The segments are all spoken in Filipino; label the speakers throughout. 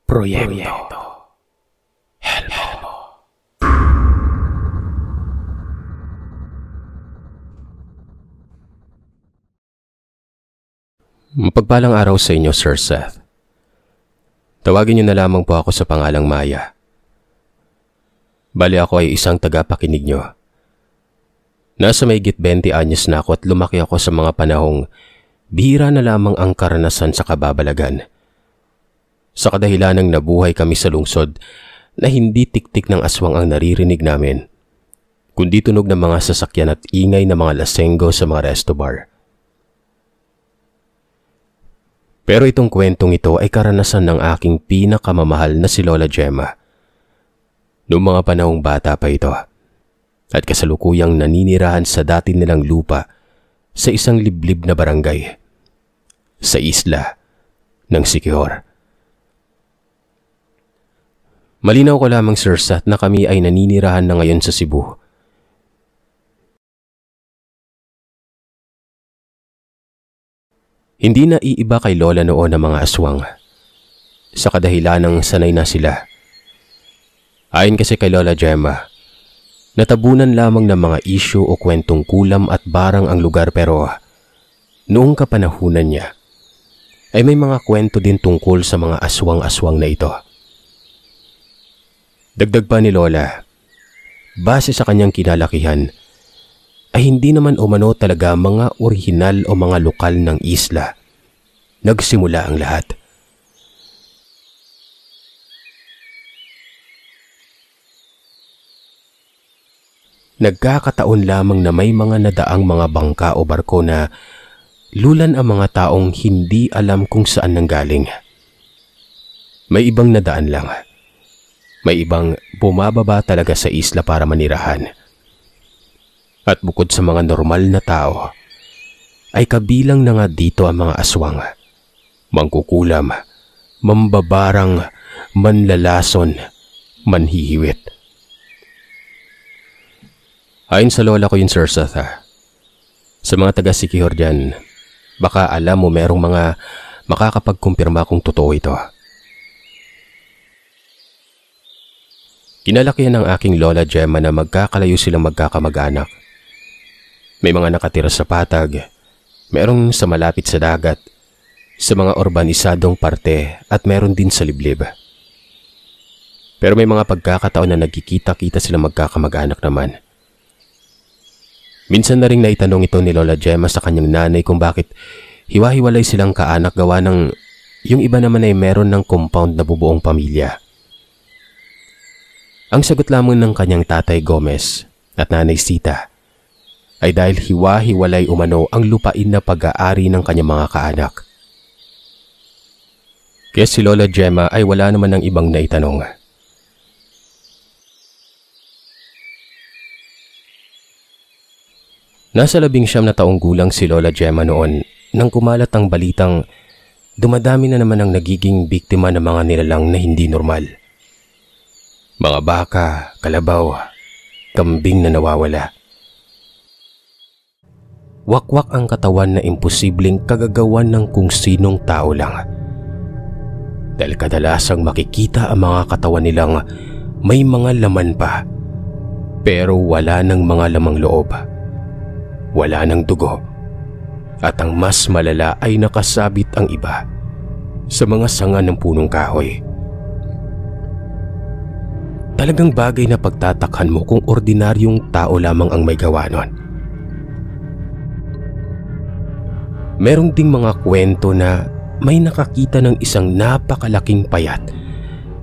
Speaker 1: Proyekto Helmo. Mapagpalang araw sa inyo, Sir Seth. Tawagin niyo na lamang po ako sa pangalang Maya. Bali ako ay isang tagapakinig niyo. Nasa mahigit 20 anyos na ako at lumaki ako sa mga panahong bihira na lamang ang karanasan sa kababalagan. Sa kadahilanang nabuhay kami sa lungsod na hindi tiktik ng aswang ang naririnig namin, kundi tunog ng mga sasakyan at ingay ng mga lasenggo sa mga resto bar. Pero itong kwentong ito ay karanasan ng aking pinakamamahal na si Lola Gemma. Noong mga panahong bata pa ito at kasalukuyang naninirahan sa dati nilang lupa sa isang liblib na barangay sa isla ng Siquijor. Malinaw ko lamang, Sir Seth, na kami ay naninirahan na ngayon sa Cebu. Hindi na iiba kay Lola noon ang mga aswang, sa kadahilanang sanay na sila. Ayon kasi kay Lola Gemma, natabunan lamang ng mga isyu o kwentong kulam at barang ang lugar, pero noong kapanahunan niya ay may mga kwento din tungkol sa mga aswang-aswang na ito. Dagdag pa ni Lola, base sa kanyang kinalakihan, ay hindi naman umano talaga mga orihinal o mga lokal ng isla nagsimula ang lahat. Nagkakataon lamang na may mga nadaang mga bangka o barko na lulan ang mga taong hindi alam kung saan nanggaling. May ibang nadaan lang. May ibang bumababa talaga sa isla para manirahan. At bukod sa mga normal na tao, ay kabilang na nga dito ang mga aswang, mangkukulam, mambabarang, manlalason, manhihiwit. Ayon sa lola ko yun, Sir Seth, sa mga taga Siquijor dyan, baka alam mo merong mga makakapagkumpirma kung totoo ito. Kinalakihan ng aking Lola Gemma na magkakalayo silang magkakamag-anak. May mga nakatira sa patag, merong sa malapit sa dagat, sa mga urbanisadong parte at meron din sa liblib. Pero may mga pagkakataon na nagkikita-kita silang magkakamag-anak naman. Minsan na rin naitanong ito ni Lola Gemma sa kanyang nanay kung bakit hiwa-hiwalay silang kaanak gawa ng yung iba naman ay meron ng compound na bubuong pamilya. Ang sagot lamang ng kanyang tatay Gomez at nanay Sita ay dahil hiwa-hiwalay umano ang lupain na pag-aari ng kanyang mga kaanak. Kaya si Lola Gemma ay wala naman ng ibang naitanong. Nasa 19 na taong gulang si Lola Gemma noon nang kumalat ang balitang dumadami na naman ang nagiging biktima ng mga nilalang na hindi normal. Mga baka, kalabaw, kambing na nawawala. Wakwak ang katawan na imposibleng kagagawan ng kung sinong tao lang. Dahil kadalasang makikita ang mga katawan nilang may mga laman pa, pero wala ng mga lamang loob. Wala ng dugo. At ang mas malala ay nakasabit ang iba sa mga sanga ng punong kahoy. Talagang bagay na pagtatakhan mo kung ordinaryong tao lamang ang may gawa nun. Merong ding mga kwento na may nakakita ng isang napakalaking payat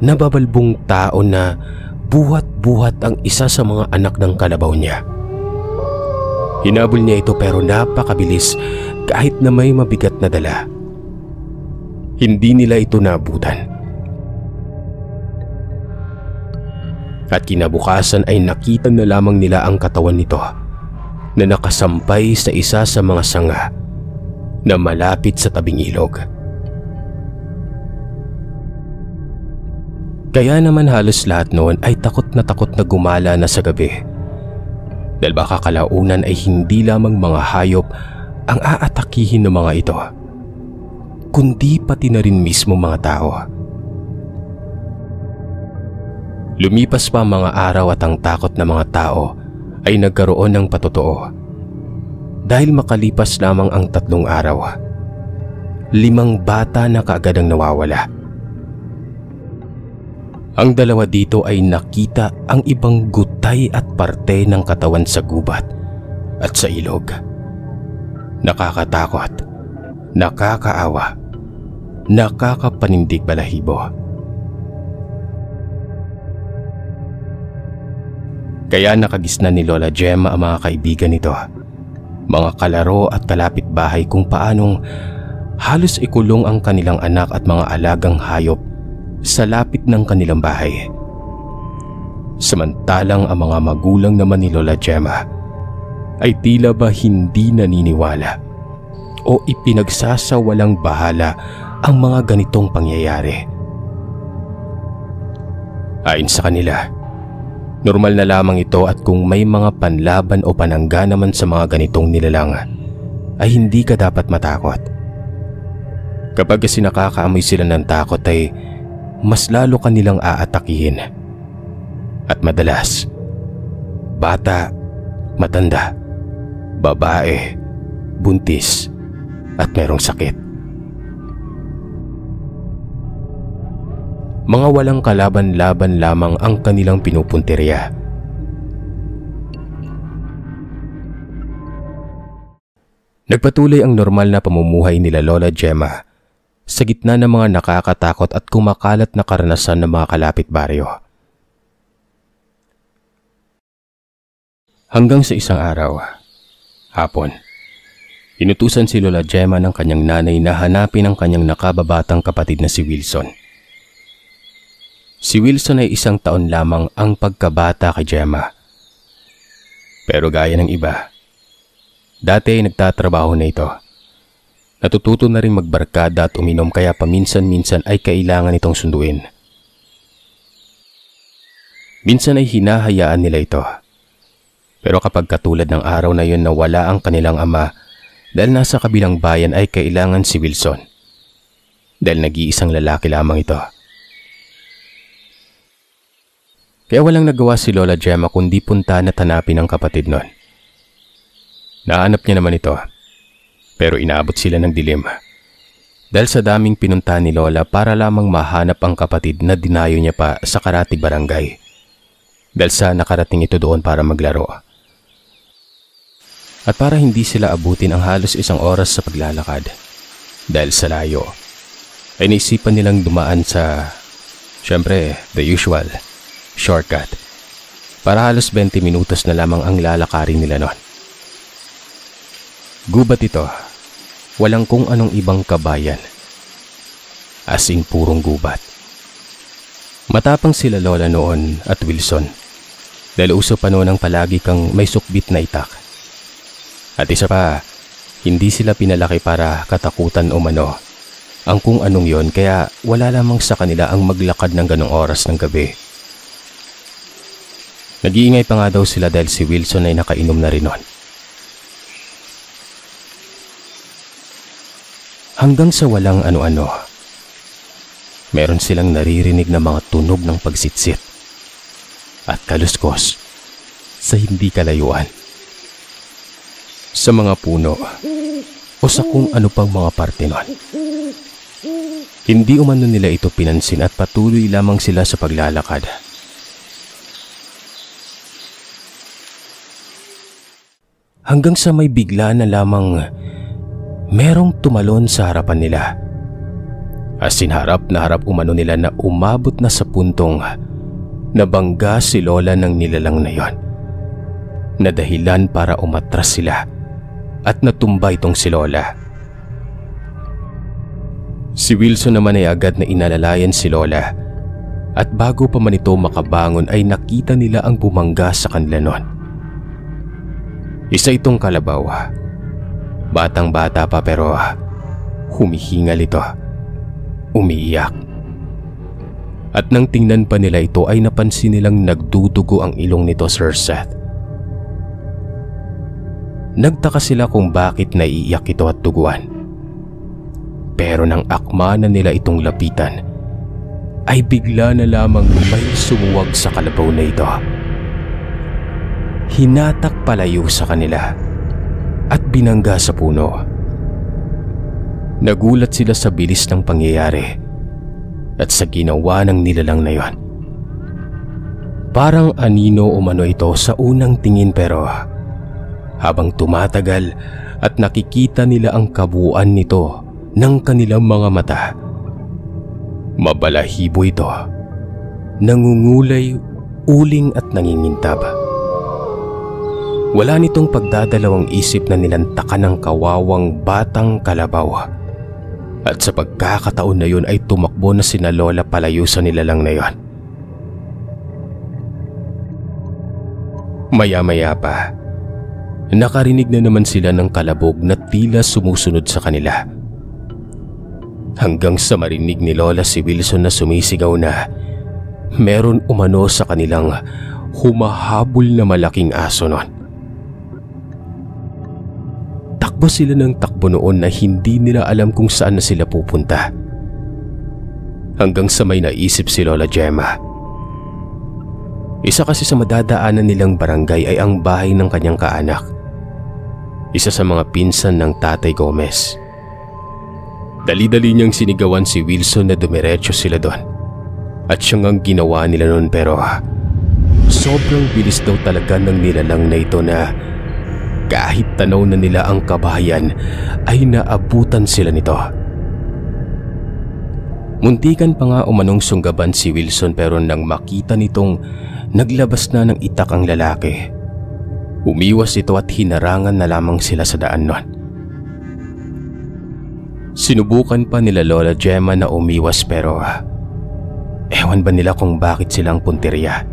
Speaker 1: na babalbong tao na buhat-buhat ang isa sa mga anak ng kalabaw niya. Hinabol niya ito pero napakabilis kahit na may mabigat na dala. Hindi nila ito nabutan. At kinabukasan ay nakita na lamang nila ang katawan nito na nakasampay sa isa sa mga sanga na malapit sa tabing ilog. Kaya naman halos lahat noon ay takot na gumala na sa gabi. Dahil baka kalaunan ay hindi lamang mga hayop ang aatakihin ng mga ito, kundi pati na rin mismo mga tao. Lumipas pa ang mga araw at ang takot ng mga tao ay nagkaroon ng patotoo. Dahil makalipas lamang ang 3 araw, 5 bata na kaagad ang nawawala. Ang 2 dito ay nakita ang ibang gutay at parte ng katawan sa gubat at sa ilog. Nakakatakot, nakakaawa, nakakapanindig balahibo. Kaya nakagisnan ni Lola Gemma ang mga kaibigan nito, mga kalaro at kalapit-bahay kung paanong halos ikulong ang kanilang anak at mga alagang hayop sa lapit ng kanilang bahay. Samantalang ang mga magulang naman ni Lola Gemma ay tila ba hindi naniniwala o ipinagsasawalang bahala ang mga ganitong pangyayari. Ayon sa kanila, normal na lamang ito at kung may mga panlaban o panangga naman sa mga ganitong nilalang ay hindi ka dapat matakot. Kapag kasi nakakaamoy sila ng takot ay mas lalo kanilang aatakihin. At madalas, bata, matanda, babae, buntis at merong sakit. Mga walang kalaban-laban lamang ang kanilang pinupuntirya. Nagpatuloy ang normal na pamumuhay nila Lola Gemma sa gitna ng mga nakakatakot at kumakalat na karanasan ng mga kalapit-baryo. Hanggang sa isang araw, hapon, inutusan si Lola Gemma ng kanyang nanay na hanapin ang kanyang nakababatang kapatid na si Wilson. Si Wilson ay 1 taon lamang ang pagkabata kay Gemma. Pero gaya ng iba, dati ay nagtatrabaho na ito. Natututo na rin magbarkada at uminom kaya paminsan-minsan ay kailangan itong sunduin. Minsan ay hinahayaan nila ito. Pero kapag katulad ng araw na yun na wala ang kanilang ama dahil nasa kabilang bayan ay kailangan si Wilson. Dahil nag-iisang lalaki lamang ito. Kaya walang nagawa si Lola Gemma kundi puntahan at hanapin ang kapatid nun. Nahanap niya naman ito. Pero inaabot sila ng dilim. Dahil sa daming pinuntahan ni Lola para lamang mahanap ang kapatid na dinayo niya pa sa Karati Barangay. Dahil sa nakarating ito doon para maglaro. At para hindi sila abutin ang halos 1 oras sa paglalakad. Dahil sa layo, ay naisipan nilang dumaan sa, syempre, the usual, shortcut. Para halos 20 minutos na lamang ang lalakarin nila noon. Gubat ito. Walang kung anong ibang kabayan. As in purong gubat. Matapang sila Lola noon at Wilson. Dahil uso pa noon ang palagi kang may sukbit na itak. At isa pa, hindi sila pinalaki para katakutan o mano. Ang kung anong yon kaya wala lamang sa kanila ang maglakad ng ganong oras ng gabi. Nag-iingay pa nga daw sila dahil si Wilson ay nakainom na rin noon. Hanggang sa walang ano-ano, meron silang naririnig na mga tunog ng pagsitsit at kaluskos sa hindi kalayuan. Sa mga puno o sa kung ano pang mga parte nun. Hindi umano nila ito pinansin at patuloy lamang sila sa paglalakad. Hanggang sa may bigla na lamang merong tumalon sa harapan nila. As in harap na harap umano nila na umabot na sa puntong nabangga si Lola ng nilalang na yon. Na dahilan para umatras sila at natumba itong si Lola. Si Wilson naman ay agad na inalalayan si Lola at bago pa man ito makabangon ay nakita nila ang bumangga sa kanila noon. Isa itong kalabaw. Batang-bata pa pero humihingal ito. Umiiyak. At nang tingnan pa nila ito ay napansin nilang nagdudugo ang ilong nito, Sir Seth. Nagtaka sila kung bakit naiiyak ito at duguan. Pero nang akma na nila itong lapitan, ay bigla na lamang may sumuwag sa kalabaw na ito. Hinatak palayo sa kanila at binangga sa puno. Nagulat sila sa bilis ng pangyayari at sa ginawa ng nilalang na yon. Parang anino umano ito sa unang tingin, pero habang tumatagal at nakikita nila ang kabuuan nito ng kanilang mga mata, mabalahibo ito, nangungulay, uling at nangingintab. Wala nitong pagdadalawang isip na nilantakan ng kawawang batang kalabaw. At sa pagkakataon na yun ay tumakbo na sina Lola palayo sa nilalang na yon. Maya-maya pa, nakarinig na naman sila ng kalabog na tila sumusunod sa kanila. Hanggang sa marinig ni Lola si Wilson na sumisigaw na meron umano sa kanilang humahabol na malaking aso nun. Takbo sila ng takbo noon na hindi nila alam kung saan na sila pupunta. Hanggang sa may naisip si Lola Gemma. Isa kasi sa madadaanan nilang barangay ay ang bahay ng kanyang kaanak. Isa sa mga pinsan ng Tatay Gomez. Dali-dali niyang sinigawan si Wilson na dumiretso sila doon. At siyang ang ginawa nila noon, pero sobrang bilis daw talaga ng nilalang na ito na kahit tanaw na nila ang kabahayan ay naabutan sila nito. Muntikan pa nga umanong sunggaban si Wilson, pero nang makita nitong naglabas na ng itak ang lalaki, umiwas ito at hinarangan na lamang sila sa daan nun. Sinubukan pa nila Lola Gemma na umiwas, pero ewan ba nila kung bakit silang punteriya.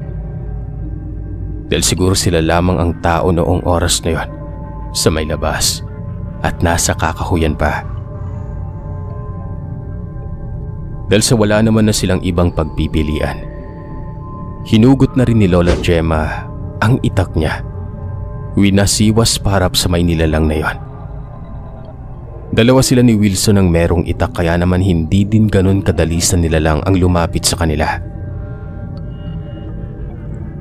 Speaker 1: Dahil siguro sila lamang ang tao noong oras na yon sa may labas at nasa kakahuyan pa. Dahil sa wala naman na silang ibang pagpipilian, hinugot na rin ni Lola Gemma ang itak niya. Winasiwas parap sa may nilalang na yon. Dalawa sila ni Wilson ang merong itak, kaya naman hindi din ganun kadali sa nilalang ang lumapit sa kanila.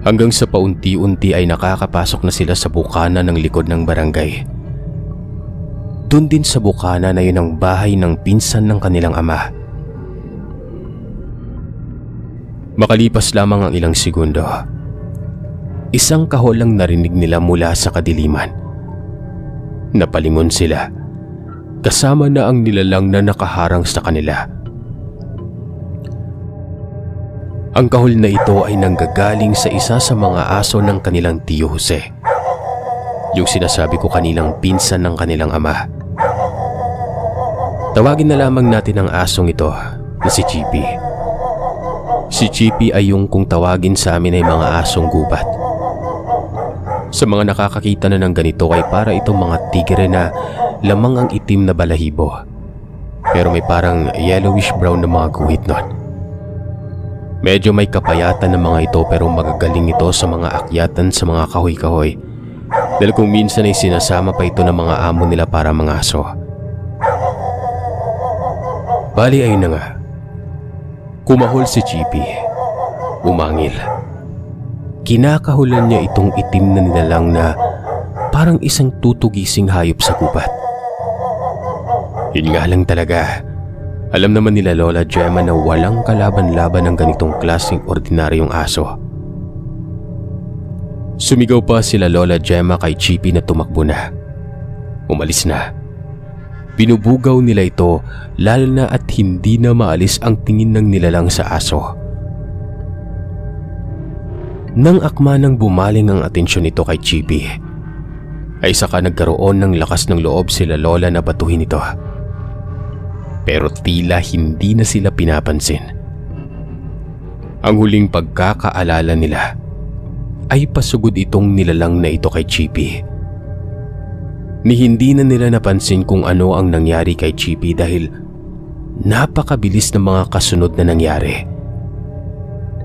Speaker 1: Hanggang sa paunti-unti ay nakakapasok na sila sa bukana ng likod ng barangay. Doon din sa bukana na yun ang bahay ng pinsan ng kanilang ama. Makalipas lamang ang ilang segundo, isang kahol lang narinig nila mula sa kadiliman. Napalingon sila, kasama na ang nilalang na nakaharang sa kanila. Ang kahol na ito ay nanggagaling sa isa sa mga aso ng kanilang tiyo Jose, yung sinasabi ko kaninang pinsan ng kanilang ama. Tawagin na lamang natin ang asong ito na si Chippy. Si Chippy ay yung kung tawagin sa amin ay mga asong gubat. Sa mga nakakakita na ng ganito ay para itong mga tigre na lamang ang itim na balahibo, pero may parang yellowish brown na mga guhit nun. Medyo may kapayatan ng mga ito, pero magagaling ito sa mga akyatan sa mga kahoy-kahoy, dahil kung minsan ay sinasama pa ito ng mga amo nila para mga aso. Bali ay na nga, kumahol si Chippy, umangil. Kinakahulan niya itong itim na nilalang na parang isang tutugising hayop sa gubat. Yun nga lang talaga, alam naman nila Lola Gemma na walang kalaban-laban ng ganitong klaseng ordinaryong aso. Sumigaw pa sila Lola Gemma kay Chippy na tumakbo na. Umalis na. Binubugaw nila ito, lalo na at hindi na maalis ang tingin ng nilalang sa aso. Nang akma nang bumaling ang atensyon nito kay Chippy, ay saka nagkaroon ng lakas ng loob sila Lola na batuhin ito. Pero tila hindi na sila pinapansin. Ang huling pagkakaalala nila ay pasugod itong nilalang na ito kay Chippy. Ni hindi na nila napansin kung ano ang nangyari kay Chippy dahil napakabilis ng mga kasunod na nangyari.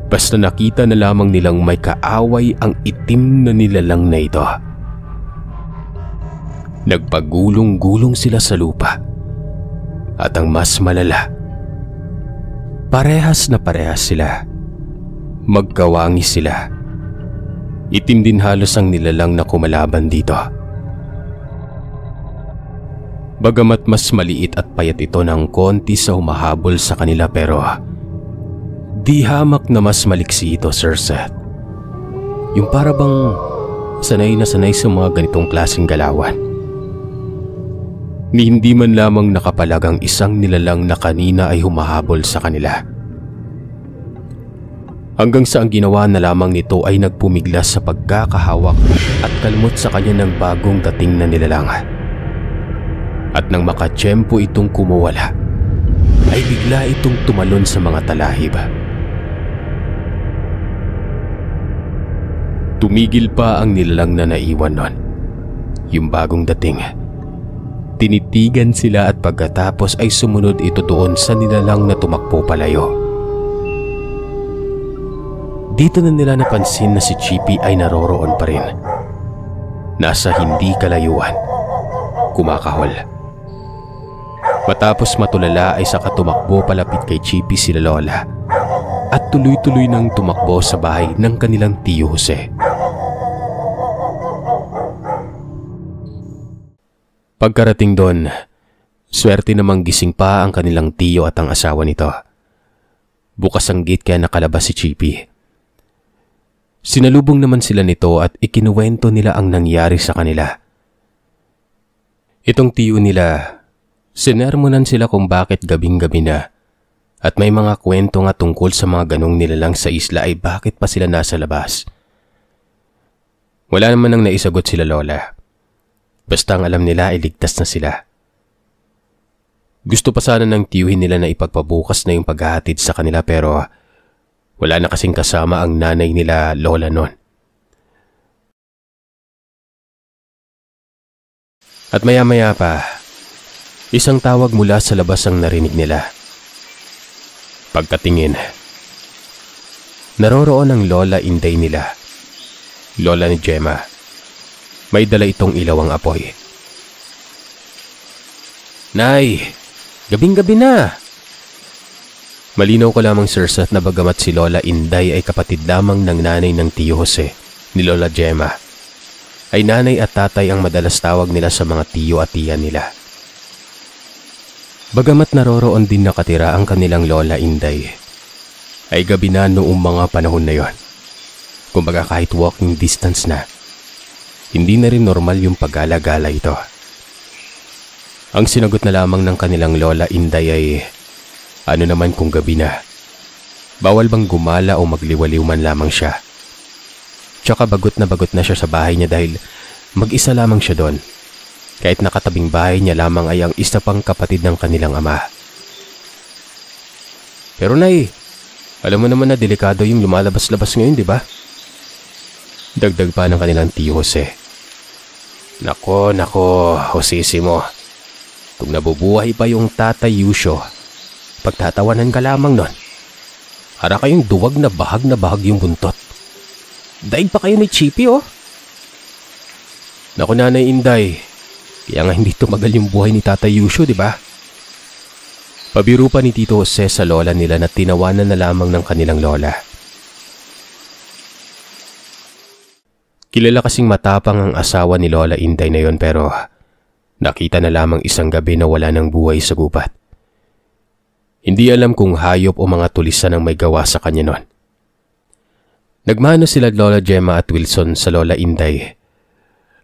Speaker 1: Basta nakita na lamang nilang may kaaway ang itim na nilalang na ito. Nagpagulong-gulong sila sa lupa. At ang mas malala, Parehas na parehas sila. Magkawangi sila. Itim din halos ang nilalang na kumalaban dito. Bagamat mas maliit at payat ito ng konti sa humahabol sa kanila, pero di hamak na mas maliksi ito, Sir Seth. Yung para bang sanay na sanay sa mga ganitong klaseng galawan. Ni hindi man lamang nakapalag ang isang nilalang na kanina ay humahabol sa kanila. Hanggang sa ang ginawa na lamang nito ay nagpumiglas sa pagkakahawak at kalmot sa kanya ng bagong dating na nilalang. At nang makatsyempo itong kumawala, ay bigla itong tumalon sa mga talahib. Tumigil pa ang nilalang na naiwan nun. Yung bagong dating. Tinitigan sila at pagkatapos ay sumunod ito doon sa nilalang na tumakbo palayo. Dito na nila napansin na si Chippy ay naroroon pa rin. Nasa hindi kalayuan. Kumakahol. Matapos matulala ay saka tumakbo palapit kay Chippy sila Lola at tuloy-tuloy nang tumakbo sa bahay ng kanilang tiyo Jose. Pagkarating doon, swerte namang gising pa ang kanilang tiyo at ang asawa nito. Bukas ang gate kaya nakalabas si Chippy. Sinalubong naman sila nito at ikinuwento nila ang nangyari sa kanila. Itong tiyo nila, sinermonan sila kung bakit gabing-gabi na at may mga kwento nga tungkol sa mga ganong nilalang sa isla ay bakit pa sila nasa labas. Wala naman nang naisagot sila Lola. Basta ang alam nila ay ligtas na sila. Gusto pa sana ng tiyuhin nila na ipagpabukas na yung paghahatid sa kanila pero wala na kasing kasama ang nanay nila Lola noon. At maya-maya pa, isang tawag mula sa labas ang narinig nila. Pagkatingin, naroroon ang Lola Inday nila, Lola ni Gemma. May dala itong ilaw ang apoy. Nay, gabing-gabi na. Malinaw ko lamang Sir Seth na bagamat si Lola Inday ay kapatid lamang ng nanay ng tiyo Jose ni Lola Gemma, ay nanay at tatay ang madalas tawag nila sa mga tiyo at tiya nila. Bagamat naroroon din nakatira ang kanilang Lola Inday, ay gabi na noong mga panahon na yon. Kumbaga kahit walking distance na, hindi na rin normal yung paggala-gala ito. Ang sinagot na lamang ng kanilang Lola Inday ay, ano naman kung gabi na? Bawal bang gumala o magliwaliw man lamang siya? Tsaka bagot na siya sa bahay niya dahil mag-isa lamang siya doon. Kahit nakatabing bahay niya lamang ay ang isa pang kapatid ng kanilang ama. Pero Nay, alam mo naman na delikado yung lumalabas-labas ngayon, di ba? Dagdag pa ng kanilang tiyo Jose. Nako, Josesimo. Kung nabubuhay pa yung Tatay Yusyo, pagtatawanan ka lamang nun. Para kayong duwag na bahag yung buntot. Daig pa kayo ni Chippy, oh. Naku, Nanay Inday, kaya nga hindi tumagal yung buhay ni Tatay Yusyo, di ba? Pabiro pa ni Tito Jose sa lola nila na tinawanan na lamang ng kanilang lola. Kilala kasing matapang ang asawa ni Lola Inday na yon pero nakita na lamang isang gabi na wala ng buhay sa gubat. Hindi alam kung hayop o mga tulisan ang may gawa sa kanya nun. Nagmano sila Lola Gemma at Wilson sa Lola Inday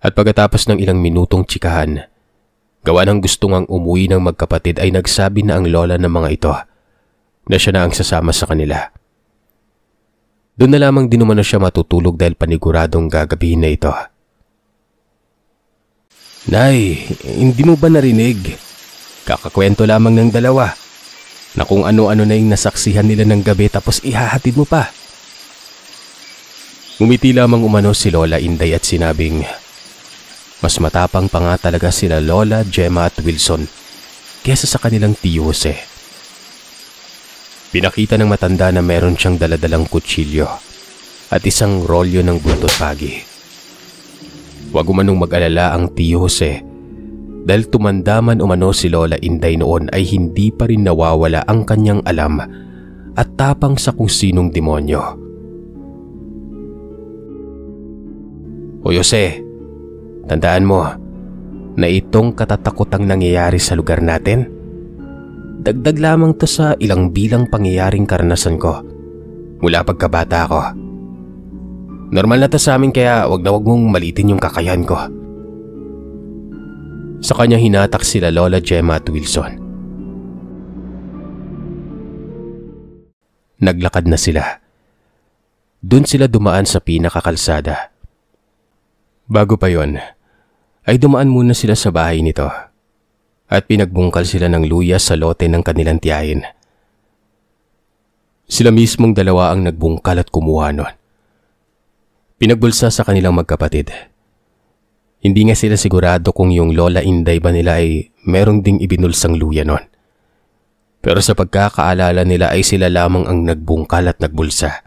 Speaker 1: at pagkatapos ng ilang minutong tsikahan, gawa ng gusto ngang umuwi ng magkapatid ay nagsabi na ang lola ng mga ito na siya na ang sasama sa kanila. Doon na lamang din umano siya matutulog dahil paniguradong gagabihin na ito. Nay, hindi mo ba narinig? Kakakwento lamang ng dalawa na kung ano-ano na yung nasaksihan nila ng gabi tapos ihahatid mo pa. Ngumiti lamang umano si Lola Inday at sinabing, mas matapang pa nga talaga sila Lola, Gemma at Wilson kesa sa kanilang tiyo Jose. Pinakita ng matanda na meron siyang daladalang kutsilyo at isang rolyo ng buntot pagi. Huwag umanong mag-alala ang tiyo Jose dahil tumanda man umano si Lola Inday noon ay hindi pa rin nawawala ang kanyang alam at tapang sa kung sinong demonyo. O Jose, tandaan mo na itong katatakutang nangyayari sa lugar natin, dagdag lamang to sa ilang bilang pangyayaring karanasan ko mula pagkabata ko. Normal na to sa amin kaya wag mong malitin yung kakayahan ko. Sa kanya hinatak sila Lola Gemma at Wilson. Naglakad na sila. Doon sila dumaan sa pinakakalsada. Bago pa yon, ay dumaan muna sila sa bahay nito at pinagbungkal sila ng luya sa lote ng kanilang tiyahin. Sila mismong dalawa ang nagbungkal at kumuha nun. Pinagbulsa sa kanilang magkapatid. Hindi nga sila sigurado kung yung Lola Inday ba nila ay merong ding ibinulsang luya nun. Pero sa pagkakaalala nila ay sila lamang ang nagbungkal at nagbulsa.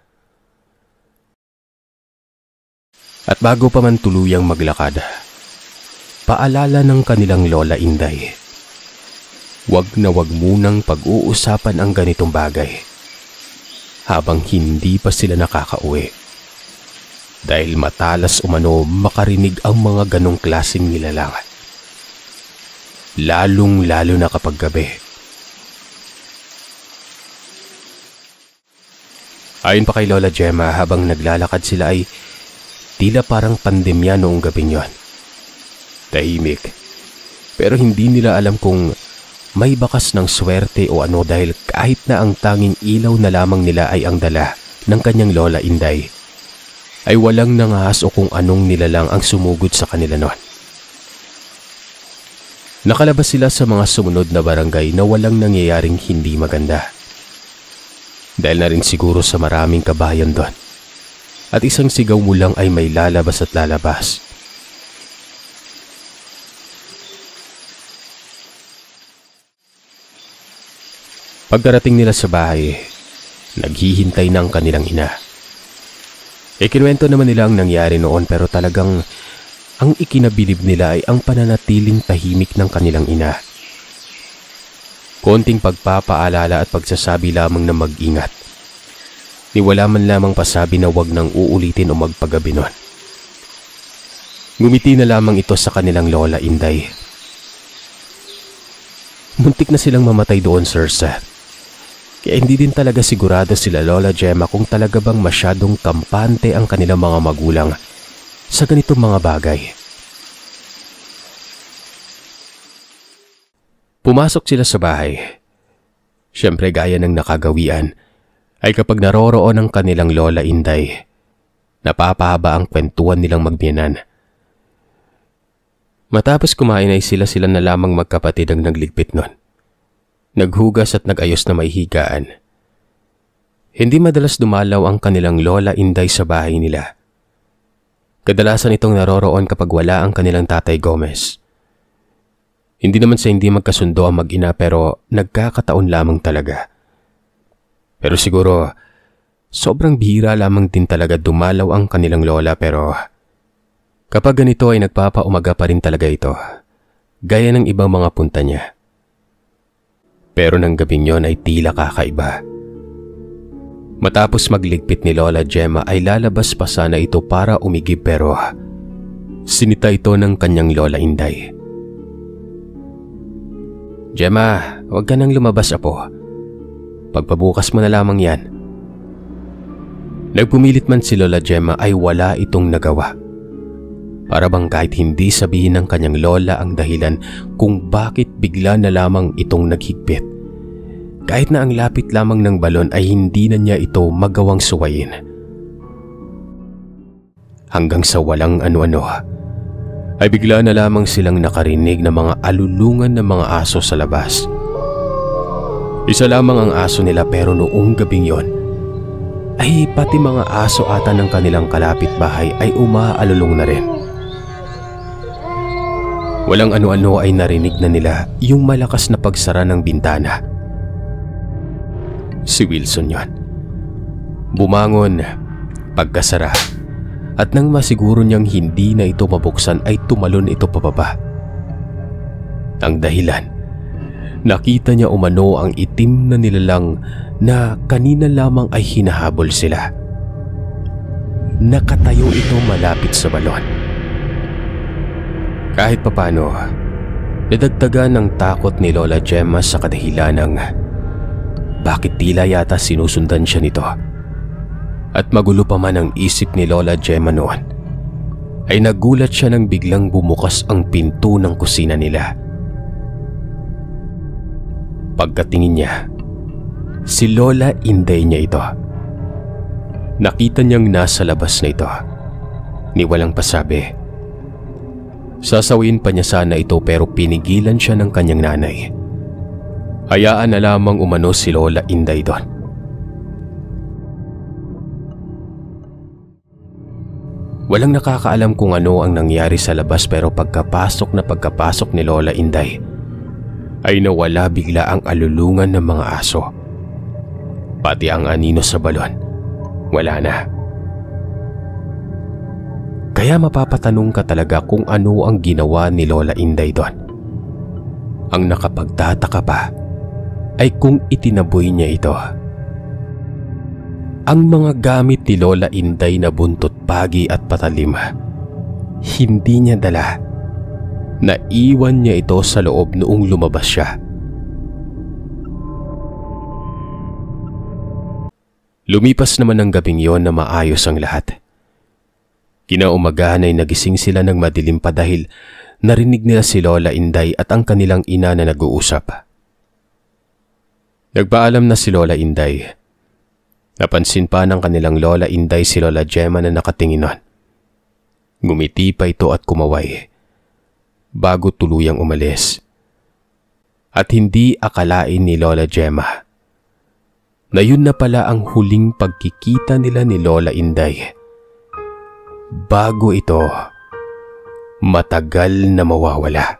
Speaker 1: At bago pa man tuluyang maglakad, paalala ng kanilang Lola Inday, wag na wag munang pag-uusapan ang ganitong bagay habang hindi pa sila nakakauwi. Dahil matalas umano makarinig ang mga ganong klaseng nilalang. Lalong-lalo na kapag gabi. Ayon pa kay Lola Gemma, habang naglalakad sila ay tila parang pandemya noong gabing yon. Tahimik. Pero hindi nila alam kung may bakas ng swerte o ano dahil kahit na ang tanging ilaw na lamang nila ay ang dala ng kanyang Lola Inday, ay walang nangahas o kung anong nilalang ang sumugod sa kanila noon. Nakalabas sila sa mga sumunod na barangay na walang nangyayaring hindi maganda. Dahil na rin siguro sa maraming kabayan doon. At isang sigaw mo lang ay may lalabas at lalabas. Pagdarating nila sa bahay, naghihintay na ang kanilang ina. Ikinuwento naman nila ang nangyari noon pero talagang ang ikinabilib nila ay ang pananatiling tahimik ng kanilang ina. Konting pagpapaalala at pagsasabi lamang na mag-ingat. Ni wala man lamang pasabi na wag nang uulitin o magpagabi noon. Ngumiti na lamang ito sa kanilang Lola Inday. Muntik na silang mamatay doon, Sir Seth. Kaya hindi din talaga sigurado sila Lola Gemma kung talaga bang masyadong kampante ang kanilang mga magulang sa ganitong mga bagay. Pumasok sila sa bahay. Siyempre gaya ng nakagawian ay kapag naroroon ang kanilang Lola Inday, napapahaba ang kwentuhan nilang magbiyanan. Matapos kumain ay sila na lamang magkapatid ang nagligpit nun. Naghugas at nag-ayos na may higaan. Hindi madalas dumalaw ang kanilang Lola Inday sa bahay nila. Kadalasan itong naroroon kapag wala ang kanilang Tatay Gomez. Hindi naman sa hindi magkasundo ang mag-ina pero nagkakataon lamang talaga. Pero siguro, sobrang bihira lamang din talaga dumalaw ang kanilang lola pero kapag ganito ay nagpapaumaga pa rin talaga ito, gaya ng ibang mga punta niya. Pero ng gabing yon ay tila kakaiba. Matapos magligpit ni Lola Gemma ay lalabas pa sana ito para umigib pero sinita ito ng kanyang Lola Inday. Gemma, huwag ka nang lumabas, apo. Pagpabukas mo na lamang yan. Nagpumilit man si Lola Gemma ay wala itong nagawa. Para bang kahit hindi sabihin ng kanyang lola ang dahilan kung bakit bigla na lamang itong naghigpit. Kahit na ang lapit lamang ng balon ay hindi na niya ito magawang suwayin. Hanggang sa walang ano-ano, ay bigla na lamang silang nakarinig ng mga alulungan ng mga aso sa labas. Isa lamang ang aso nila pero noong gabing yon, ay pati mga aso ata ng kanilang kalapit bahay ay umaalulong na rin. Walang ano-ano ay narinig na nila yung malakas na pagsara ng bintana. Si Wilson yon. Bumangon, pagkasara, at nang masiguro niyang hindi na ito mabuksan ay tumalon ito pababa. Ang dahilan, nakita niya umano ang itim na nilalang na kanina lamang ay hinahabol sila. Nakatayo ito malapit sa balon. Kahit papano, nadagdagan ng takot ni Lola Gemma sa kadahilan ng bakit tila yata sinusundan siya nito. At magulo pa man ang isip ni Lola Gemma noon, ay nagulat siya nang biglang bumukas ang pinto ng kusina nila. Pagkatingin niya, si Lola Inday niya ito. Nakita niyang nasa labas na ito, ni walang pasabi. Sasawin pa niya sana ito pero pinigilan siya ng kanyang nanay. Hayaan na lamang umano si Lola Inday doon. Walang nakakaalam kung ano ang nangyari sa labas pero pagkapasok ni Lola Inday ay nawala bigla ang alulungan ng mga aso. Pati ang anino sa balon, wala na. Kaya mapapatanong ka talaga kung ano ang ginawa ni Lola Inday doon. Ang nakapagtataka pa ay kung itinaboy niya ito. Ang mga gamit ni Lola Inday na buntot pagi at patalim, hindi niya dala. Naiwan niya ito sa loob noong lumabas siya. Lumipas naman ang gabing yon na maayos ang lahat. Kinaumagahan ay nagising sila ng madilim pa dahil narinig nila si Lola Inday at ang kanilang ina na nag-uusap. Nagpaalam na si Lola Inday. Napansin pa ng kanilang Lola Inday si Lola Gemma na nakatingin nun. Ngumiti pa ito at kumaway bago tuluyang umalis. At hindi akalain ni Lola Gemma na yun na pala ang huling pagkikita nila ni Lola Inday bago ito matagal na mawawala.